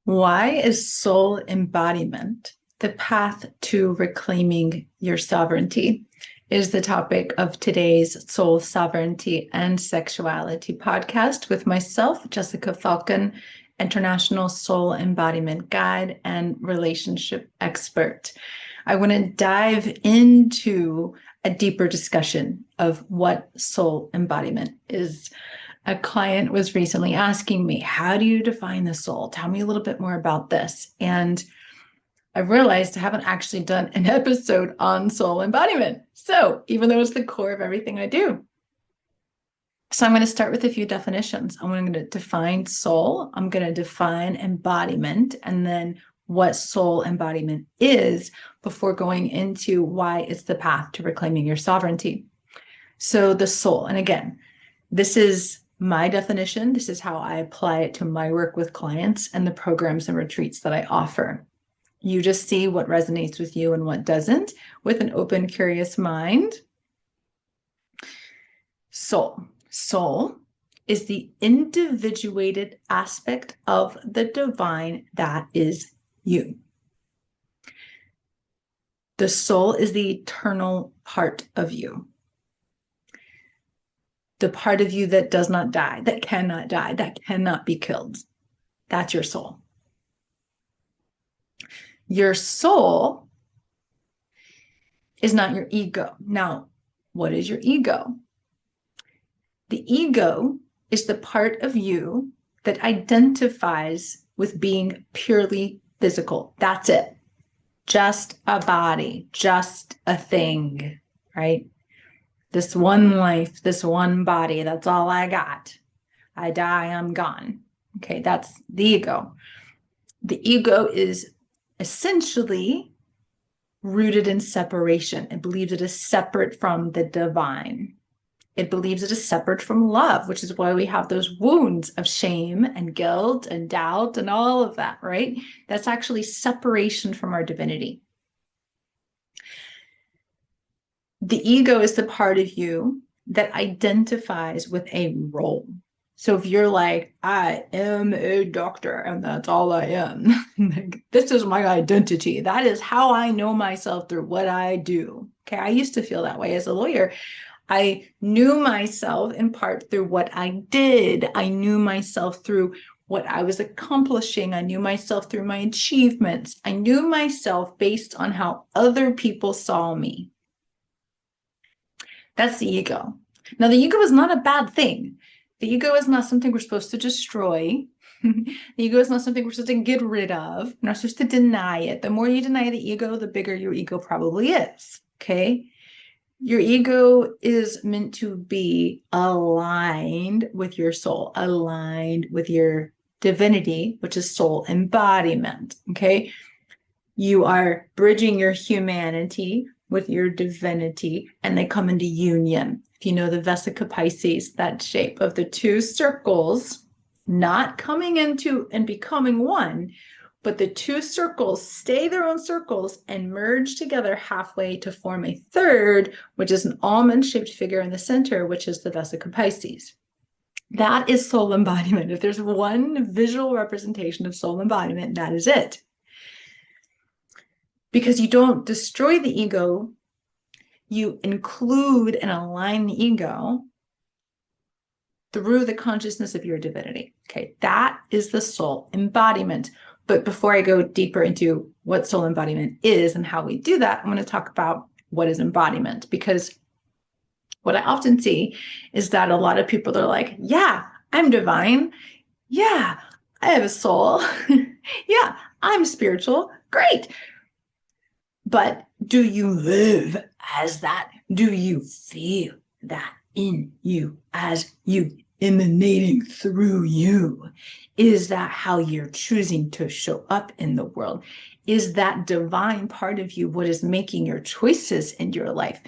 Why is soul embodiment the path to reclaiming your sovereignty? Is the topic of today's Soul Sovereignty and Sexuality podcast with myself, Jessica Falcon, international soul embodiment guide and relationship expert. I want to dive into a deeper discussion of what soul embodiment is. A client was recently asking me, how do you define the soul? Tell me a little bit more about this. And I realized I haven't actually done an episode on soul embodiment. So even though it's the core of everything I do. So I'm going to start with a few definitions. I'm going to define soul. I'm going to define embodiment, and then what soul embodiment is before going into why it's the path to reclaiming your sovereignty. So the soul, and again, this is my definition. This is how I apply it to my work with clients and the programs and retreats that I offer. You just see what resonates with you and what doesn't with an open, curious mind. Soul is the individuated aspect of the divine that is you. The soul is the eternal part of you. The part of you that does not die, that cannot be killed. That's your soul. Your soul is not your ego. Now, what is your ego? The ego is the part of you that identifies with being purely physical. That's it. Just a body, just a thing, right? This one life, this one body, that's all I got. I die, I'm gone. Okay, that's the ego. The ego is essentially rooted in separation. It believes it is separate from the divine. It believes it is separate from love, which is why we have those wounds of shame and guilt and doubt and all of that, right? That's actually separation from our divinity. The ego is the part of you that identifies with a role. So if you're like, I am a doctor and that's all I am, this is my identity. That is how I know myself through what I do. Okay, I used to feel that way as a lawyer. I knew myself in part through what I did. I knew myself through what I was accomplishing. I knew myself through my achievements. I knew myself based on how other people saw me. That's the ego. Now, the ego is not a bad thing. The ego is not something we're supposed to destroy. The ego is not something we're supposed to get rid of. We're not supposed to deny it. The more you deny the ego, the bigger your ego probably is. Okay? Your ego is meant to be aligned with your soul, aligned with your divinity, which is soul embodiment. Okay? You are bridging your humanity with your divinity, and they come into union. If you know the Vesica Pisces, that shape of the two circles, not coming into and becoming one, but the two circles stay their own circles and merge together halfway to form a third, which is an almond-shaped figure in the center, which is the Vesica Pisces. That is soul embodiment. If there's one visual representation of soul embodiment, that is it. Because you don't destroy the ego, you include and align the ego through the consciousness of your divinity. Okay, that is the soul embodiment. But before I go deeper into what soul embodiment is and how we do that, I'm going to talk about what is embodiment. Because what I often see is that a lot of people are like, yeah, I'm divine. Yeah, I have a soul. Yeah, I'm spiritual. Great. But do you live as that? Do you feel that in you as you emanating through you? Is that how you're choosing to show up in the world? Is that divine part of you what is making your choices in your life?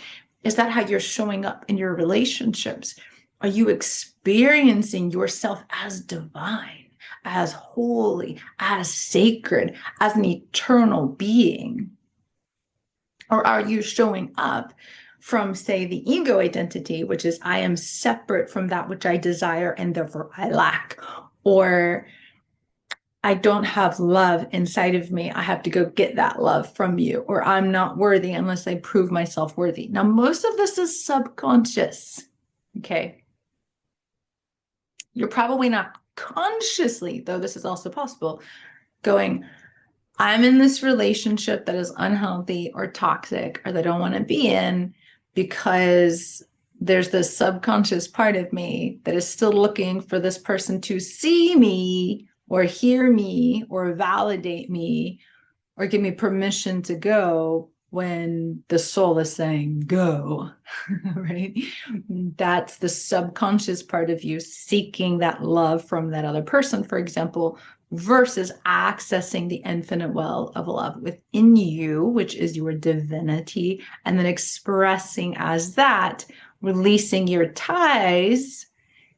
Is that how you're showing up in your relationships? Are you experiencing yourself as divine, as holy, as sacred, as an eternal being? Or are you showing up from, say, the ego identity, which is I am separate from that which I desire and therefore I lack? Or I don't have love inside of me. I have to go get that love from you, or I'm not worthy unless I prove myself worthy. Now, most of this is subconscious. Okay. You're probably not consciously, though this is also possible, going, I'm in this relationship that is unhealthy or toxic or that I don't want to be in because there's this subconscious part of me that is still looking for this person to see me or hear me or validate me or give me permission to go when the soul is saying go, right? That's the subconscious part of you seeking that love from that other person, for example, versus accessing the infinite well of love within you, which is your divinity, and then expressing as that, releasing your ties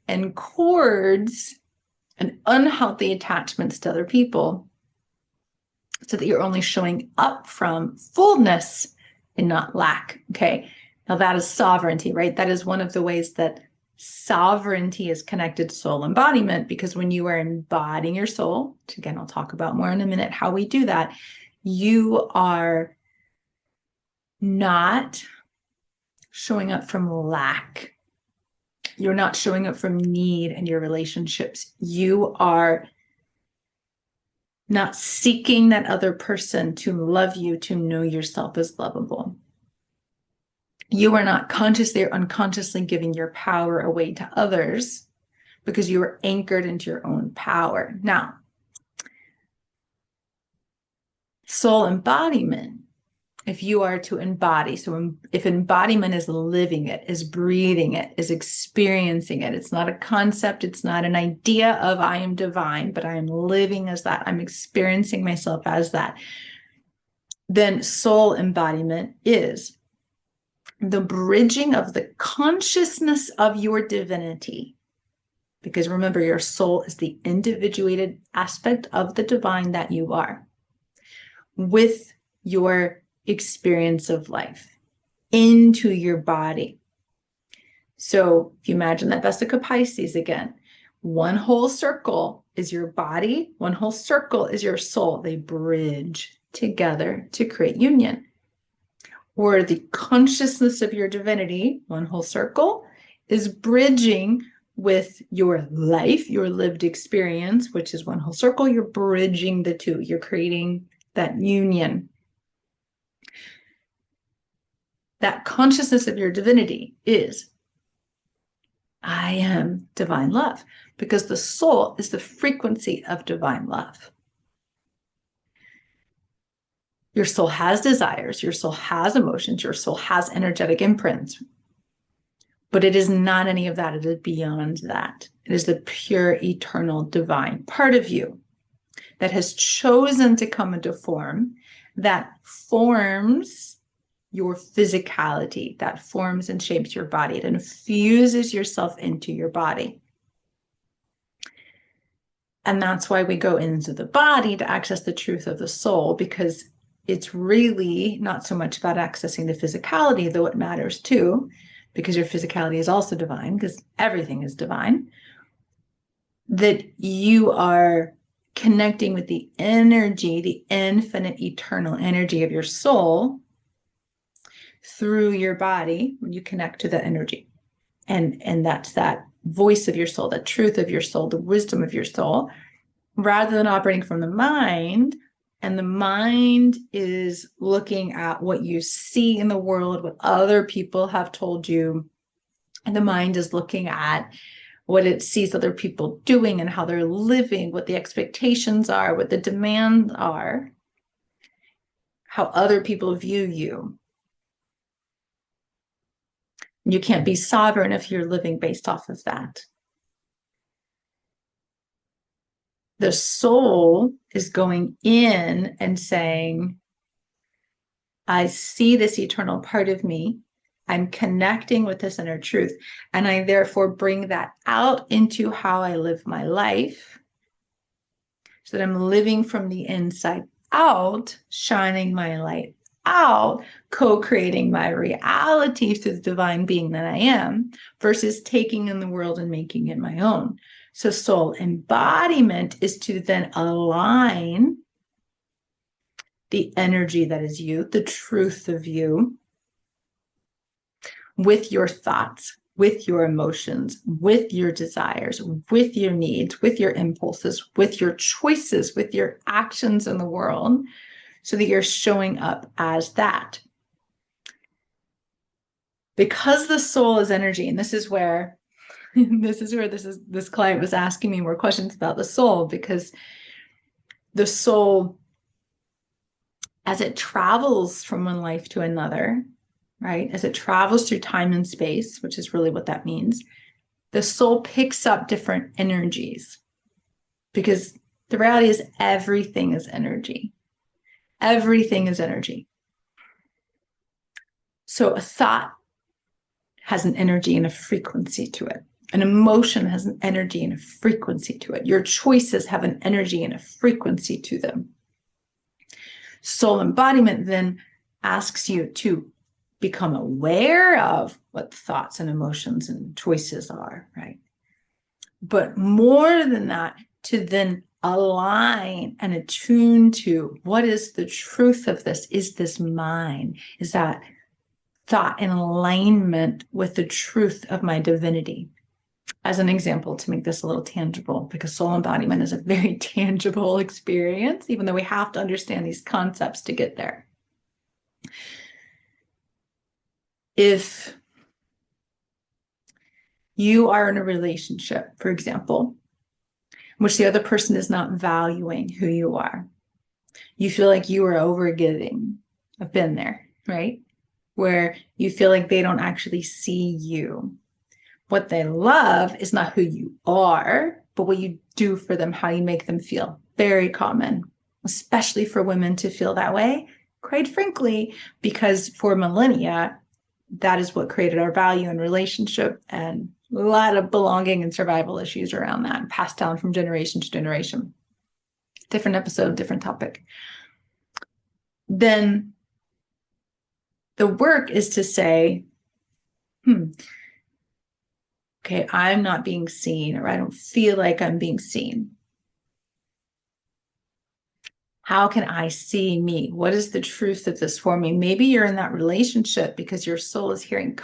and cords and unhealthy attachments to other people, so that you're only showing up from fullness and not lack. Okay. Now that is sovereignty, right? That is one of the ways that sovereignty is connected to soul embodiment, because when you are embodying your soul, which again, I'll talk about more in a minute, how we do that, you are not showing up from lack. You're not showing up from need in your relationships. You are not seeking that other person to love you, to know yourself as lovable. You are not consciously or unconsciously giving your power away to others because you are anchored into your own power. Now, soul embodiment, if you are to embody, so if embodiment is living it, is breathing it, is experiencing it, it's not a concept, it's not an idea of I am divine, but I am living as that, I'm experiencing myself as that, then soul embodiment is the bridging of the consciousness of your divinity. Because remember, your soul is the individuated aspect of the divine that you are, with your experience of life into your body. So if you imagine that Vesica Pisces again, one whole circle is your body, one whole circle is your soul. They bridge together to create union. Or the consciousness of your divinity, one whole circle, is bridging with your life, your lived experience, which is one whole circle. You're bridging the two. You're creating that union. That consciousness of your divinity is, I am divine love, because the soul is the frequency of divine love. Your soul has desires, your soul has emotions, your soul has energetic imprints, but it is not any of that. It is beyond that. It is the pure, eternal, divine part of you that has chosen to come into form, that forms your physicality, that forms and shapes your body. It infuses yourself into your body. And that's why we go into the body to access the truth of the soul, because it's really not so much about accessing the physicality, though it matters too, because your physicality is also divine, because everything is divine, that you are connecting with the energy, the infinite, eternal energy of your soul through your body when you connect to the energy. And that's that voice of your soul, the truth of your soul, the wisdom of your soul, rather than operating from the mind. And the mind is looking at what you see in the world, what other people have told you. And the mind is looking at what it sees other people doing and how they're living, what the expectations are, what the demands are, how other people view you. You can't be sovereign if you're living based off of that. The soul is going in and saying, I see this eternal part of me. I'm connecting with this inner truth. And I therefore bring that out into how I live my life, so that I'm living from the inside out, shining my light out, co-creating my reality through the divine being that I am, versus taking in the world and making it my own. So soul embodiment is to then align the energy that is you, the truth of you, with your thoughts, with your emotions, with your desires, with your needs, with your impulses, with your choices, with your actions in the world, so that you're showing up as that. Because the soul is energy, and this is where this client was asking me more questions about the soul, because the soul, as it travels from one life to another, right? As it travels through time and space, which is really what that means, the soul picks up different energies, because the reality is everything is energy. Everything is energy. So a thought has an energy and a frequency to it. An emotion has an energy and a frequency to it. Your choices have an energy and a frequency to them. Soul embodiment then asks you to become aware of what thoughts and emotions and choices are, right? But more than that, to then align and attune to what is the truth of this? Is this mine? Is that thought in alignment with the truth of my divinity? As an example, to make this a little tangible, because soul embodiment is a very tangible experience, even though we have to understand these concepts to get there. If you are in a relationship, for example, in which the other person is not valuing who you are, you feel like you are overgiving. I've been there, right? Where you feel like they don't actually see you. What they love is not who you are, but what you do for them, how you make them feel. Very common, especially for women to feel that way, quite frankly, because for millennia, that is what created our value in relationship, and a lot of belonging and survival issues around that, passed down from generation to generation. Different episode, different topic. Then the work is to say, okay, I'm not being seen, or I don't feel like I'm being seen. How can I see me? What is the truth of this for me? Maybe you're in that relationship because your soul is healing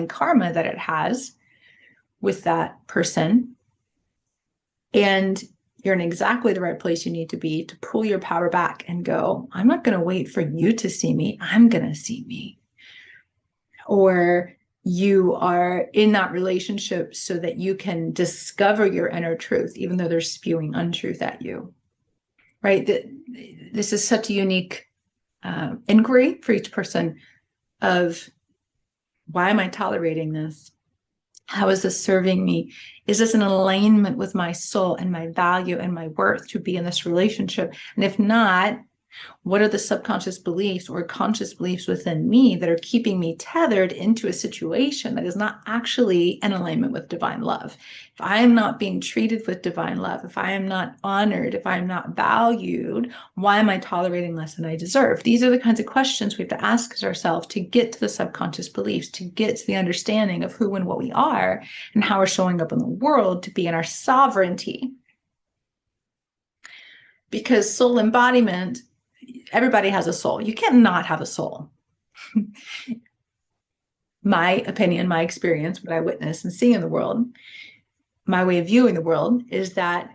karma that it has with that person. And you're in exactly the right place you need to be to pull your power back and go, I'm not going to wait for you to see me. I'm going to see me. Or you are in that relationship so that you can discover your inner truth, even though they're spewing untruth at you, right? This is such a unique inquiry for each person of, why am I tolerating this? How is this serving me? Is this in alignment with my soul and my value and my worth to be in this relationship? And if not, what are the subconscious beliefs or conscious beliefs within me that are keeping me tethered into a situation that is not actually in alignment with divine love? If I am not being treated with divine love, if I am not honored, if I'm not valued, why am I tolerating less than I deserve? These are the kinds of questions we have to ask ourselves to get to the subconscious beliefs, to get to the understanding of who and what we are and how we're showing up in the world to be in our sovereignty. Because soul embodiment, everybody has a soul. You cannot have a soul. My opinion, my experience, what I witness and see in the world, my way of viewing the world is that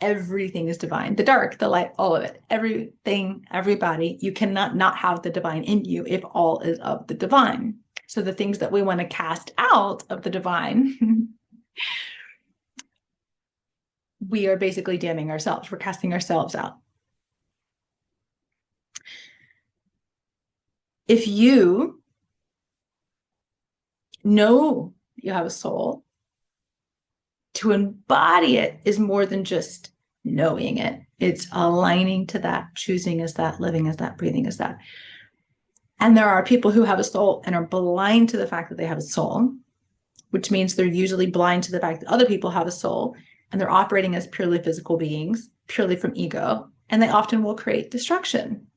everything is divine. The dark, the light, all of it, everything, everybody. You cannot not have the divine in you if all is of the divine. So the things that we want to cast out of the divine, we are basically damning ourselves. We're casting ourselves out. If you know you have a soul, to embody it is more than just knowing it. It's aligning to that, choosing as that, living as that, breathing as that. And there are people who have a soul and are blind to the fact that they have a soul, which means they're usually blind to the fact that other people have a soul, and they're operating as purely physical beings, purely from ego, and they often will create destruction.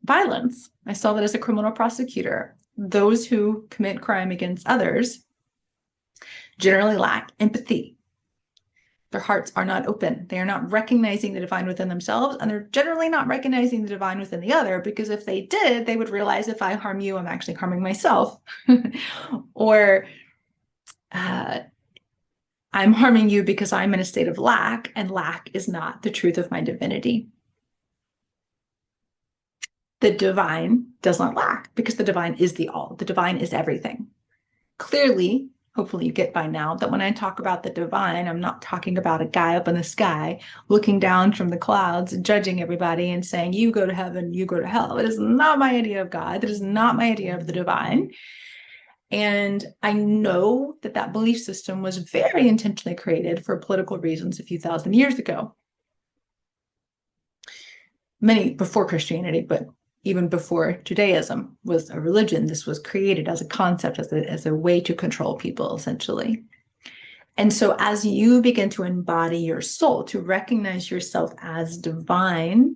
Violence. I saw that as a criminal prosecutor. Those who commit crime against others generally lack empathy. Their hearts are not open. They are not recognizing the divine within themselves, and they're generally not recognizing the divine within the other, because if they did, they would realize if I harm you, I'm actually harming myself. Or I'm harming you because I'm in a state of lack, and lack is not the truth of my divinity. The divine does not lack, because the divine is the all. The divine is everything. Clearly, hopefully you get by now that when I talk about the divine, I'm not talking about a guy up in the sky looking down from the clouds, judging everybody and saying, you go to heaven, you go to hell. It is not my idea of God. That is not my idea of the divine. And I know that that belief system was very intentionally created for political reasons a few thousand years ago. Many before Christianity, but even before Judaism was a religion, this was created as a concept, as a way to control people, essentially. And so as you begin to embody your soul, to recognize yourself as divine,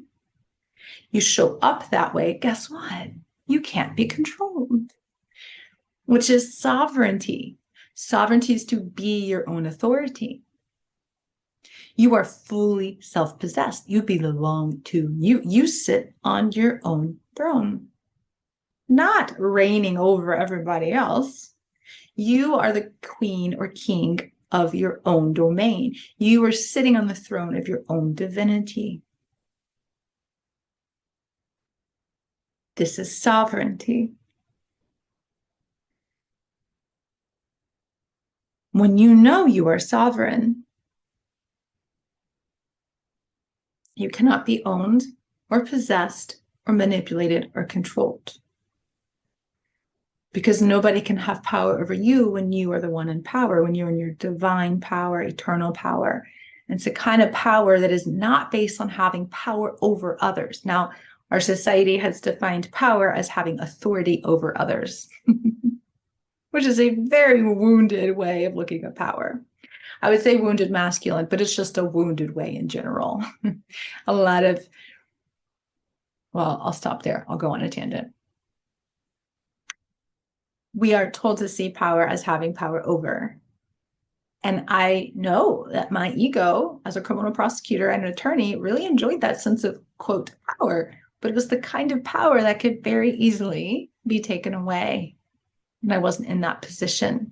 you show up that way, guess what? You can't be controlled, which is sovereignty. Sovereignty is to be your own authority. You are fully self-possessed. You belong to you. You sit on your own throne, not reigning over everybody else. You are the queen or king of your own domain. You are sitting on the throne of your own divinity. This is sovereignty. When you know you are sovereign, you cannot be owned or possessed or manipulated or controlled. Because nobody can have power over you when you are the one in power, when you're in your divine power, eternal power. And it's a kind of power that is not based on having power over others. Now, our society has defined power as having authority over others, which is a very wounded way of looking at power. I would say wounded masculine, but it's just a wounded way in general. A lot of, well, I'll stop there. I'll go on a tangent. We are told to see power as having power over. And I know that my ego as a criminal prosecutor and an attorney really enjoyed that sense of, quote, power, but it was the kind of power that could very easily be taken away. And I wasn't in that position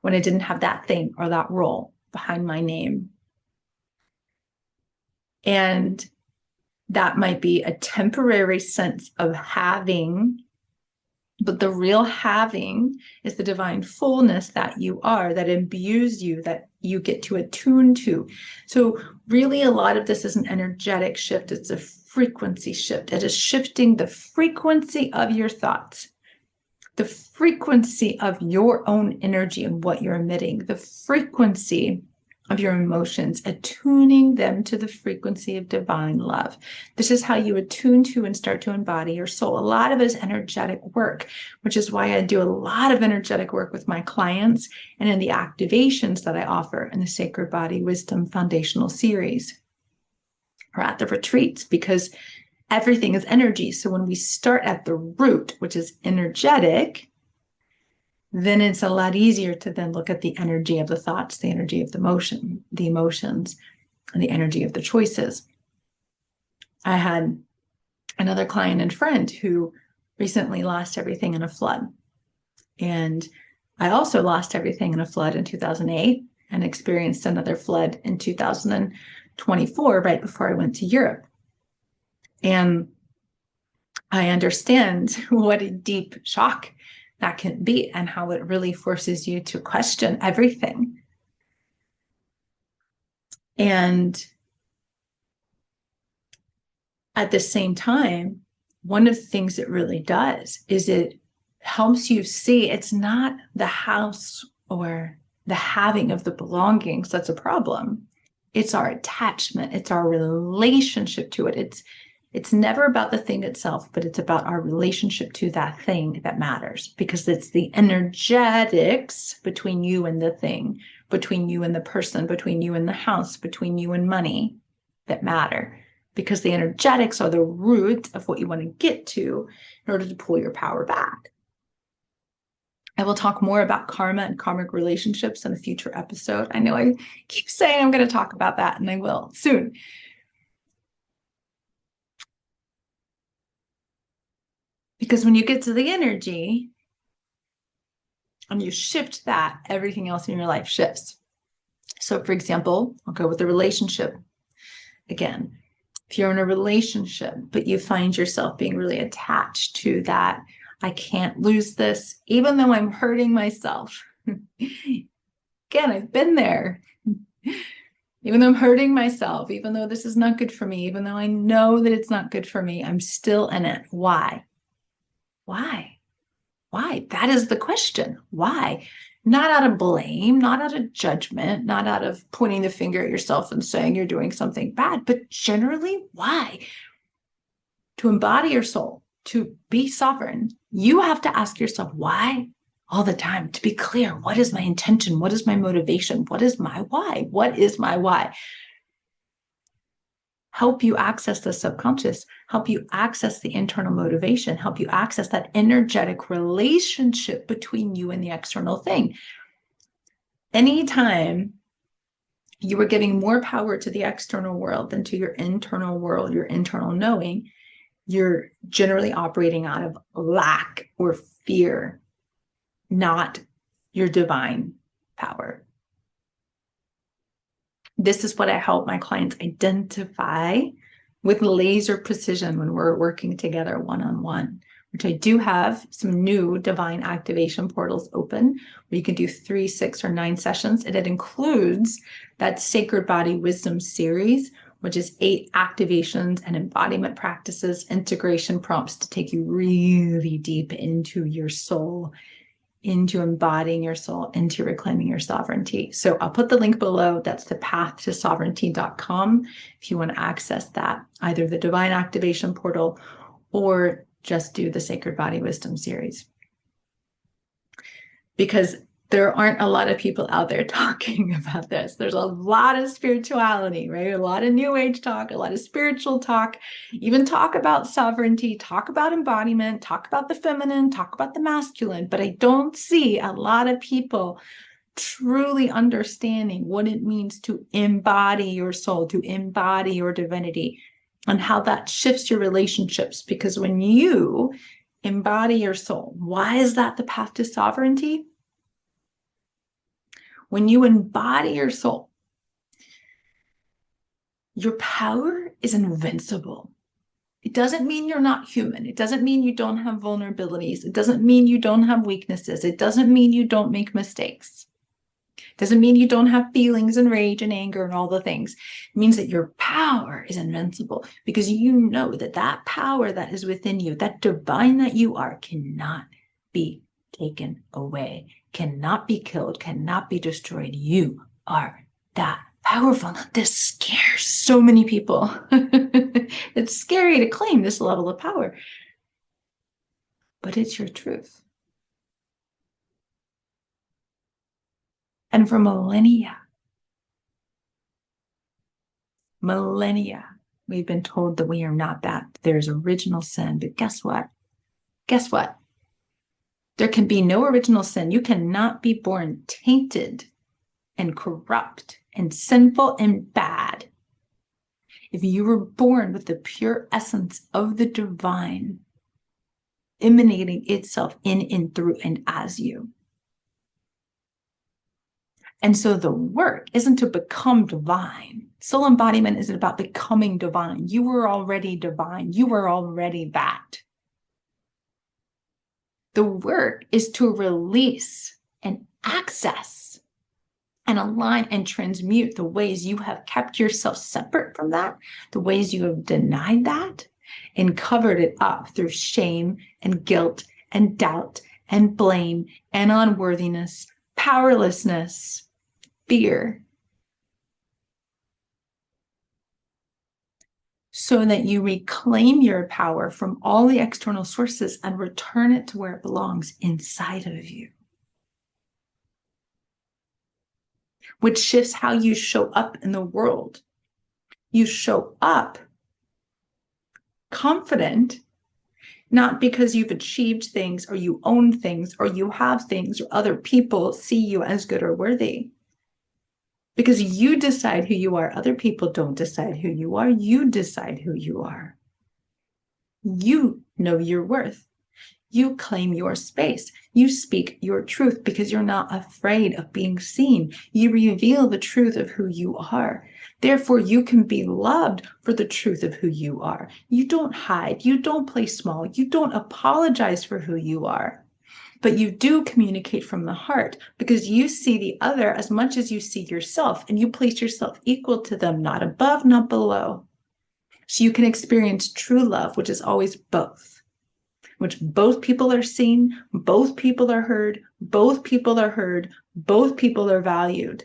when I didn't have that thing or that role behind my name. And that might be a temporary sense of having, but the real having is the divine fullness that you are, that imbues you, that you get to attune to. So really a lot of this is an energetic shift. It's a frequency shift. It is shifting the frequency of your thoughts, the frequency of your own energy and what you're emitting, the frequency of your emotions, attuning them to the frequency of divine love. This is how you attune to and start to embody your soul. A lot of it is energetic work, which is why I do a lot of energetic work with my clients and in the activations that I offer in the Sacred Body Wisdom Foundational Series or at the retreats, because everything is energy. So when we start at the root, which is energetic, then it's a lot easier to then look at the energy of the thoughts, the energy of the emotions, and the energy of the choices. I had another client and friend who recently lost everything in a flood. And I also lost everything in a flood in 2008 and experienced another flood in 2024, right before I went to Europe. And I understand what a deep shock that can be and how it really forces you to question everything. And at the same time, one of the things it really does is it helps you see it's not the house or the having of the belongings that's a problem. It's our attachment. It's our relationship to it. It's never about the thing itself, but it's about our relationship to that thing that matters, because it's the energetics between you and the thing, between you and the person, between you and the house, between you and money that matter, because the energetics are the root of what you want to get to in order to pull your power back. I will talk more about karma and karmic relationships in a future episode. I know I keep saying I'm going to talk about that, and I will soon. Because when you get to the energy and you shift that, everything else in your life shifts. So, for example, I'll go with the relationship again. If you're in a relationship, but you find yourself being really attached to that, I can't lose this, even though I'm hurting myself. Again, I've been there. Even though I'm hurting myself, even though this is not good for me, even though I know that it's not good for me, I'm still in it. Why? Why? Why? That is the question. Why? Not out of blame, not out of judgment, not out of pointing the finger at yourself and saying you're doing something bad, but generally, why? To embody your soul, to be sovereign, you have to ask yourself why all the time, to be clear. What is my intention? What is my motivation? What is my why? What is my why? Help you access the subconscious, help you access the internal motivation, help you access that energetic relationship between you and the external thing. Anytime you are giving more power to the external world than to your internal world, your internal knowing, you're generally operating out of lack or fear, not your divine power. This is what I help my clients identify with laser precision when we're working together one-on-one, which I do have some new divine activation portals open where you can do 3, 6, or 9 sessions. And it includes that Sacred Body Wisdom series, which is 8 activations and embodiment practices, integration prompts to take you really deep into your soul, into embodying your soul, into reclaiming your sovereignty. So I'll put the link below. That's thepathtosovereignty.com if you want to access that, either the Divine Activation Portal or just do the Sacred Body Wisdom series. Because there aren't a lot of people out there talking about this. There's a lot of spirituality, right? A lot of new age talk, a lot of spiritual talk, even talk about sovereignty, talk about embodiment, talk about the feminine, talk about the masculine. But I don't see a lot of people truly understanding what it means to embody your soul, to embody your divinity, and how that shifts your relationships. Because when you embody your soul, why is that the path to sovereignty? When you embody your soul, your power is invincible. It doesn't mean you're not human. It doesn't mean you don't have vulnerabilities. It doesn't mean you don't have weaknesses. It doesn't mean you don't make mistakes. It doesn't mean you don't have feelings and rage and anger and all the things. It means that your power is invincible because you know that that power that is within you, that divine that you are, cannot be taken away, cannot be killed, cannot be destroyed. You are that powerful. Now, this scares so many people. It's scary to claim this level of power, but it's your truth. And for millennia, we've been told that we are not that. There's original sin, but guess what? Guess what? There can be no original sin. You cannot be born tainted and corrupt and sinful and bad. If you were born with the pure essence of the divine emanating itself in and through and as you. And so the work isn't to become divine. Soul embodiment isn't about becoming divine. You were already divine. You were already that. The work is to release and access and align and transmute the ways you have kept yourself separate from that, the ways you have denied that, and covered it up through shame and guilt and doubt and blame and unworthiness, powerlessness, fear, so that you reclaim your power from all the external sources and return it to where it belongs, inside of you. Which shifts how you show up in the world. You show up confident not because you've achieved things or you own things or you have things or other people see you as good or worthy. Because you decide who you are. Other people don't decide who you are. You decide who you are. You know your worth. You claim your space. You speak your truth because you're not afraid of being seen. You reveal the truth of who you are. Therefore, you can be loved for the truth of who you are. You don't hide. You don't play small. You don't apologize for who you are. But you do communicate from the heart because you see the other as much as you see yourself, and you place yourself equal to them, not above, not below. So you can experience true love, which is always both, which both people are seen, both people are heard, both people are heard, both people are valued.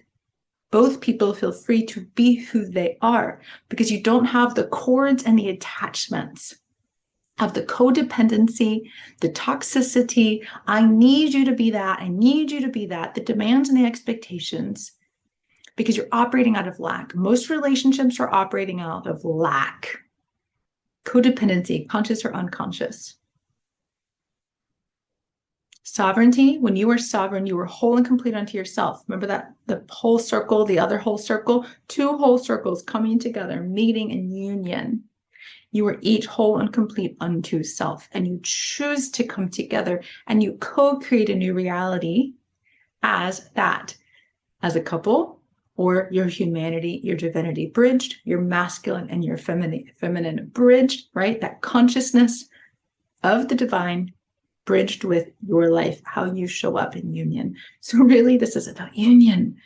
Both people feel free to be who they are because you don't have the cords and the attachments of the codependency, the toxicity. I need you to be that. I need you to be that. The demands and the expectations, because you're operating out of lack. Most relationships are operating out of lack. Codependency, conscious or unconscious. Sovereignty, when you are sovereign, you are whole and complete unto yourself. Remember that the whole circle, the other whole circle, two whole circles coming together, meeting in union. You are each whole and complete unto self, and you choose to come together and you co-create a new reality as that, as a couple, or your humanity, your divinity bridged, your masculine and your feminine bridged, right? That consciousness of the divine bridged with your life, how you show up in union. So really, this is about union.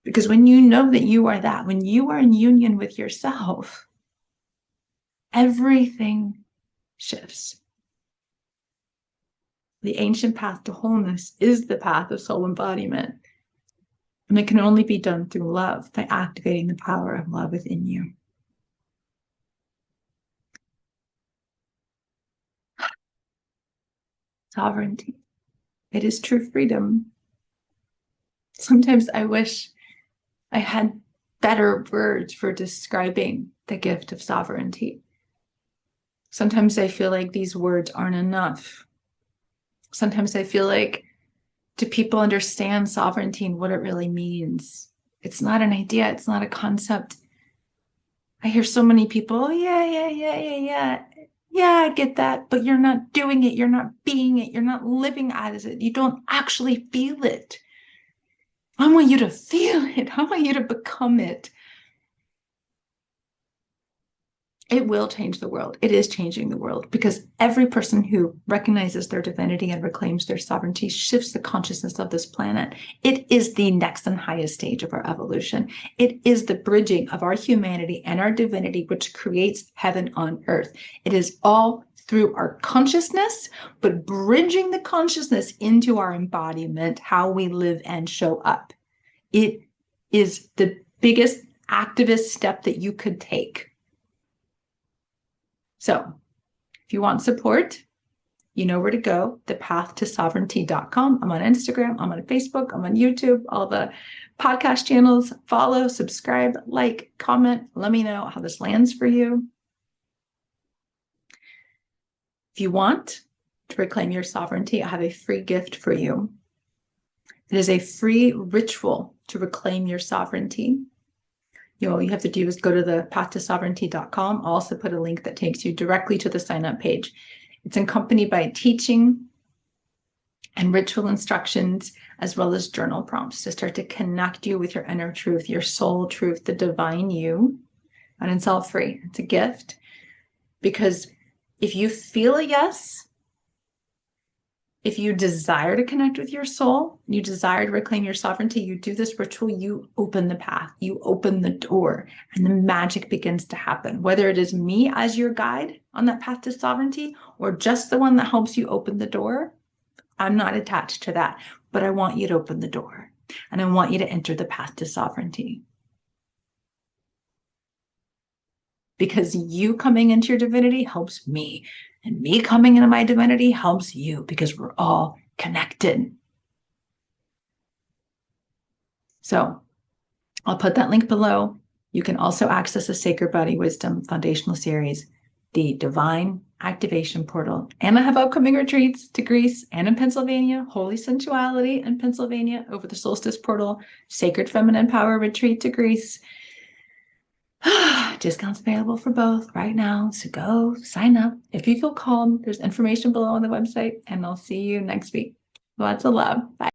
Because when you know that you are that, when you are in union with yourself, everything shifts. The ancient path to wholeness is the path of soul embodiment. And it can only be done through love, by activating the power of love within you. Sovereignty. It is true freedom. Sometimes I wish I had better words for describing the gift of sovereignty. Sometimes I feel like these words aren't enough. Sometimes I feel like, do people understand sovereignty and what it really means? It's not an idea. It's not a concept. I hear so many people, oh, yeah, I get that, but you're not doing it. You're not being it. You're not living as it. You don't actually feel it. I want you to feel it. I want you to become it. It will change the world. It is changing the world because every person who recognizes their divinity and reclaims their sovereignty shifts the consciousness of this planet. It is the next and highest stage of our evolution. It is the bridging of our humanity and our divinity, which creates heaven on earth. It is all through our consciousness, but bridging the consciousness into our embodiment, how we live and show up. It is the biggest activist step that you could take. So if you want support, you know where to go, thepathtosovreignty.com. I'm on Instagram, I'm on Facebook, I'm on YouTube, all the podcast channels. Follow, subscribe, like, comment. Let me know how this lands for you. If you want to reclaim your sovereignty, I have a free gift for you. It is a free ritual to reclaim your sovereignty. All you have to do is go to the pathtosovreignty.com. I'll also put a link that takes you directly to the sign-up page. It's accompanied by teaching and ritual instructions, as well as journal prompts to start to connect you with your inner truth, your soul truth, the divine you. And it's all free. It's a gift. Because if you feel a yes, if you desire to connect with your soul, you desire to reclaim your sovereignty, you do this ritual, you open the path, you open the door, and the magic begins to happen. Whether it is me as your guide on that path to sovereignty, or just the one that helps you open the door, I'm not attached to that, but I want you to open the door, and I want you to enter the path to sovereignty. Because you coming into your divinity helps me. And me coming into my divinity helps you because we're all connected. So I'll put that link below. You can also access the Sacred Body Wisdom Foundational Series, the Divine activation portal. And I have upcoming retreats to Greece and in Pennsylvania, Holy Sensuality in Pennsylvania over the solstice portal, Sacred Feminine Power retreat to Greece. Discounts available for both right now. So go sign up. If you feel calm, there's information below on the website, and I'll see you next week. Lots of love. Bye.